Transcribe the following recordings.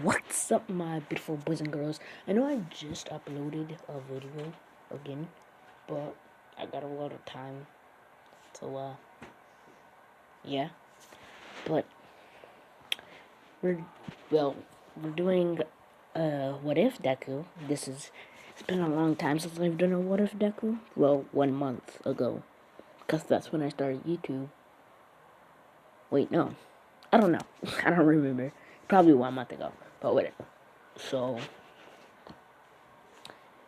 What's up, my beautiful boys and girls? I know I just uploaded a video again, but I got a lot of time, so yeah. But we're we're doing what if deku. It's been a long time since I've done a what if deku. Well, 1 month ago, cause that's when I started YouTube. Wait, no, I don't know. I don't remember. Probably 1 month ago, but whatever. So.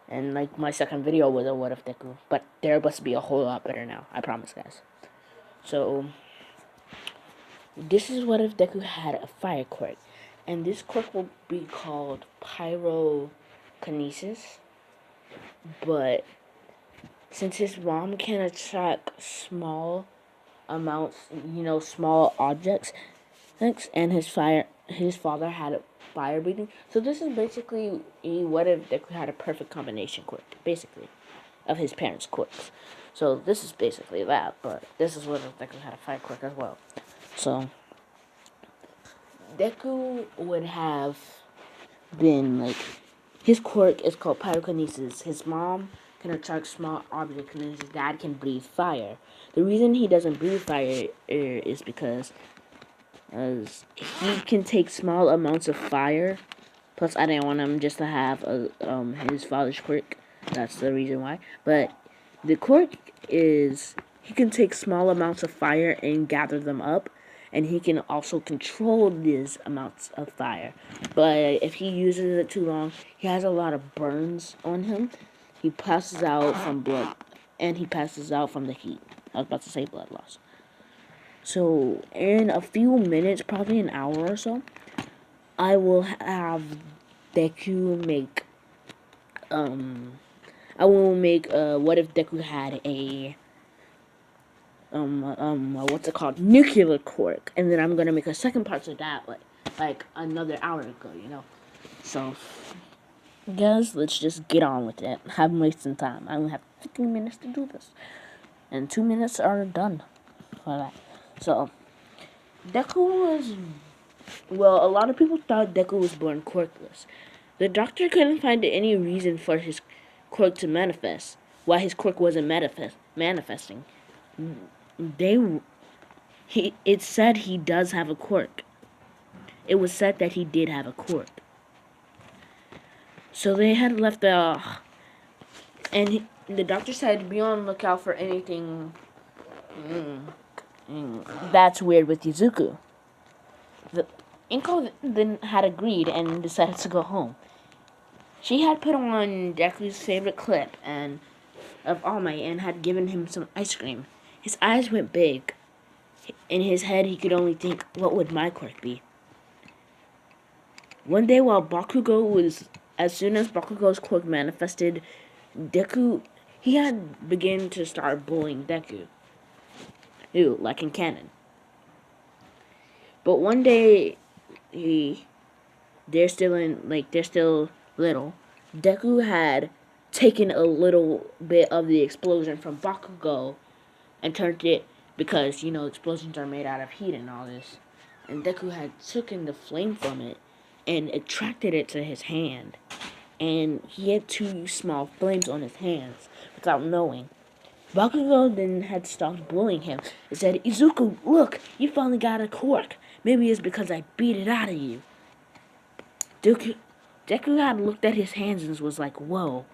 And like my second video was a what if deku, but there must be a whole lot better now. I promise, guys. So this is what if deku had a fire quirk, and this quirk will be called pyrokinesis. But since his mom can attract small amounts, small objects, and his father had fire breathing. So this is basically what if Deku had a perfect combination quirk, basically, of his parents' quirks. So this is basically that, but this is what if Deku had a fire quirk as well. So Deku would have been like, his quirk is called pyrokinesis. His mom can attract small objects, and his dad can breathe fire. The reason he doesn't breathe fire is because as he can take small amounts of fire. Plus, I didn't want him just to have his father's quirk. That's the reason why. But the quirk is he can take small amounts of fire and gather them up, and he can also control these amounts of fire. But if he uses it too long, he has a lot of burns on him. He passes out from blood, and he passes out from the heat. I was about to say blood loss. So in a few minutes, probably an hour or so, I will have Deku make I will make what if Deku had a what's it called, nuclear quirk, and then I'm gonna make a second part of that like another hour ago. So guys, let's just get on with it. I'm wasting time. I only have 15 minutes to do this, and 2 minutes are done for that. So Deku was, well, a lot of people thought Deku was born quirkless. The doctor couldn't find any reason for his quirk to manifest. Why his quirk wasn't manifesting. It said he does have a quirk. It was said that he did have a quirk. So they had left the doctor said, be on the lookout for anything that's weird with Izuku. Inko then had agreed and decided to go home. She had put on Deku's favorite clip and of All Might and had given him some ice cream. His eyes went big. In his head, he could only think, what would my quirk be? One day while as soon as Bakugo's quirk manifested, he had begun to start bullying Deku. Ew, like in canon. But one day, they're still little. Deku had taken a little bit of the explosion from Bakugo and turned it, because explosions are made out of heat and all this. And Deku had taken the flame from it and attracted it to his hand. And he had 2 small flames on his hands without knowing. Bakugo then had stopped bullying him and said, Izuku, look, you finally got a quirk. Maybe it's because I beat it out of you. Deku had looked at his hands and was like, whoa.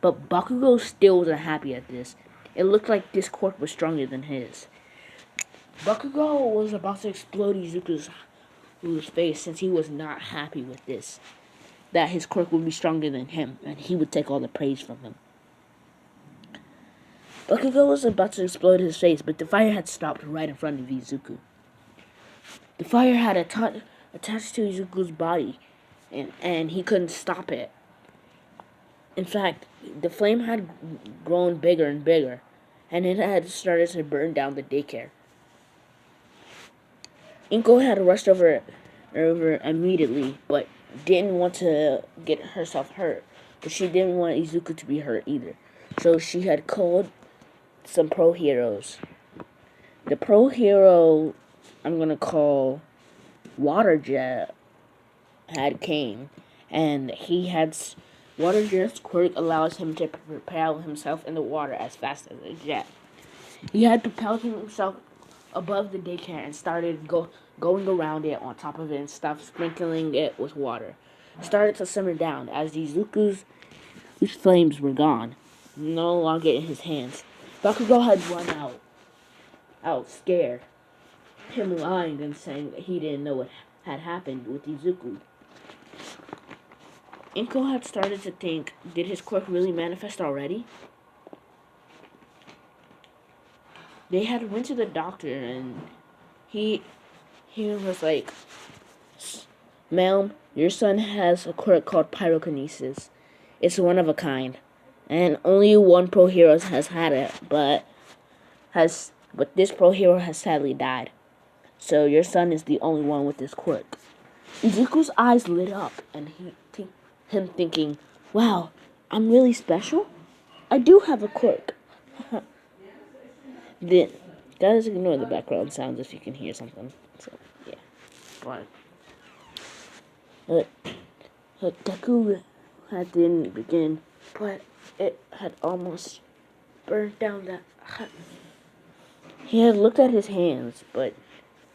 But Bakugo still wasn't happy at this. It looked like this quirk was stronger than his. Bakugo was about to explode Izuku's face since he was not happy with this. That his quirk would be stronger than him, and he would take all the praise from him. Bakugo was about to explode his face, but the fire had stopped right in front of Izuku. The fire had attached to Izuku's body, and he couldn't stop it. In fact, the flame had grown bigger and bigger, and it had started to burn down the daycare. Inko had rushed over immediately, but didn't want to get herself hurt. But she didn't want Izuku to be hurt either. So she had called some pro heroes. The pro hero I'm gonna call water jet had came, and water jet's quirk allows him to propel himself in the water as fast as a jet. He had propelled himself above the daycare and started going around it, on top of it, and stuff, sprinkling it with water. It started to simmer down as the Izuku's whose flames were gone, no longer in his hands. Bakugo had run out scared, him lying and saying that he didn't know what had happened with Izuku. Inko had started to think, did his quirk really manifest already? They had went to the doctor, and he was like, "Ma'am, your son has a quirk called pyrokinesis. It's one of a kind, and only one pro hero has had it, but this pro hero has sadly died. So your son is the only one with this quirk." Izuku's eyes lit up, and him thinking, "Wow, I'm really special? I do have a quirk." Then, guys, ignore the background sounds if you can hear something. So, yeah. But, deku didn't begin, but it had almost burned down that hut. He had looked at his hands, but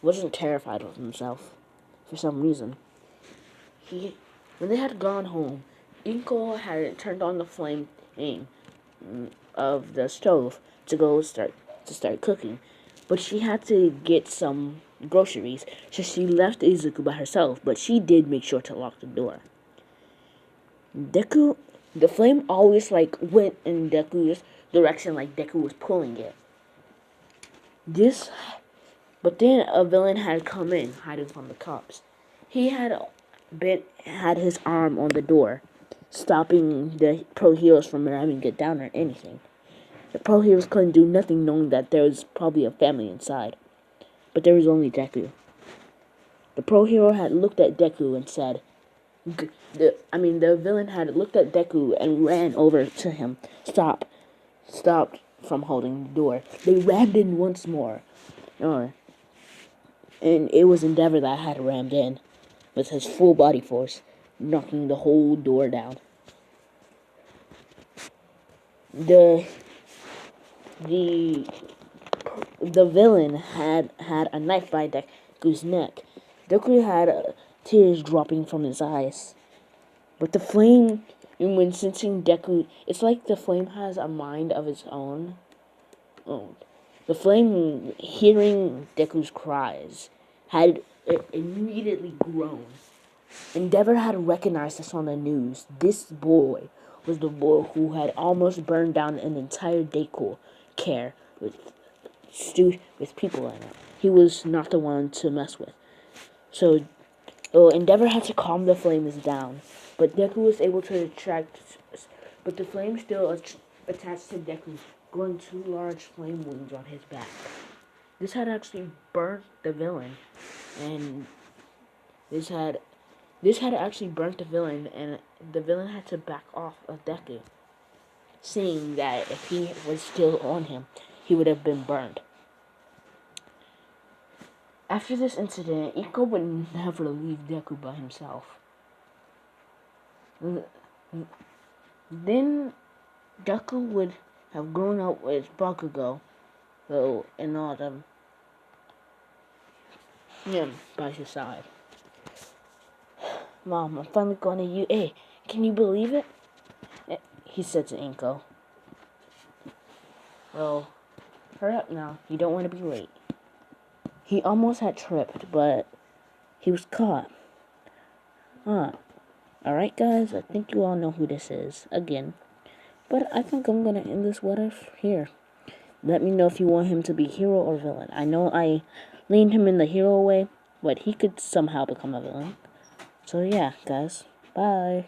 wasn't terrified of himself for some reason. When they had gone home, Inko had turned on the flame of the stove to start cooking, but she had to get some groceries, so she left Izuku by herself. But she did make sure to lock the door. The flame always went in Deku's direction, like Deku was pulling it. But then a villain had come in, hiding from the cops. He had his arm on the door, stopping the pro heroes from having to get down or anything. The pro heroes couldn't do nothing, knowing that there was probably a family inside. But there was only Deku. The pro hero had looked at Deku and said, the villain had looked at Deku and ran over to him. Stopped from holding the door. They rammed in once more. And it was Endeavor that had rammed in with his full body force, knocking the whole door down. The villain had a knife by Deku's neck. Deku had tears dropping from his eyes. But the flame, when sensing Deku, it's like the flame has a mind of its own. The flame, hearing Deku's cries, had immediately grown. Endeavor had recognized this on the news. This boy was the boy who had almost burned down an entire daycare with people in it. He was not the one to mess with. So, Endeavor had to calm the flames down, but Deku was able to but the flame still attached to Deku, growing 2 large flame wounds on his back. This had actually burnt the villain, and this had actually burnt the villain, and the villain had to back off of Deku, seeing that if he was still on him, he would have been burned. After this incident, Inko would never leave Deku by himself. Then Deku would have grown up with Bakugo, in autumn, by his side. "Mom, I'm finally going to UA. Can you believe it?" he said to Inko. "Well, hurry up now. You don't want to be late." He almost had tripped, but he was caught. Alright, guys, I think you all know who this is, again. But I think I'm going to end this what if here. Let me know if you want him to be hero or villain. I know I leaned him in the hero way, but he could somehow become a villain. So yeah, guys, bye.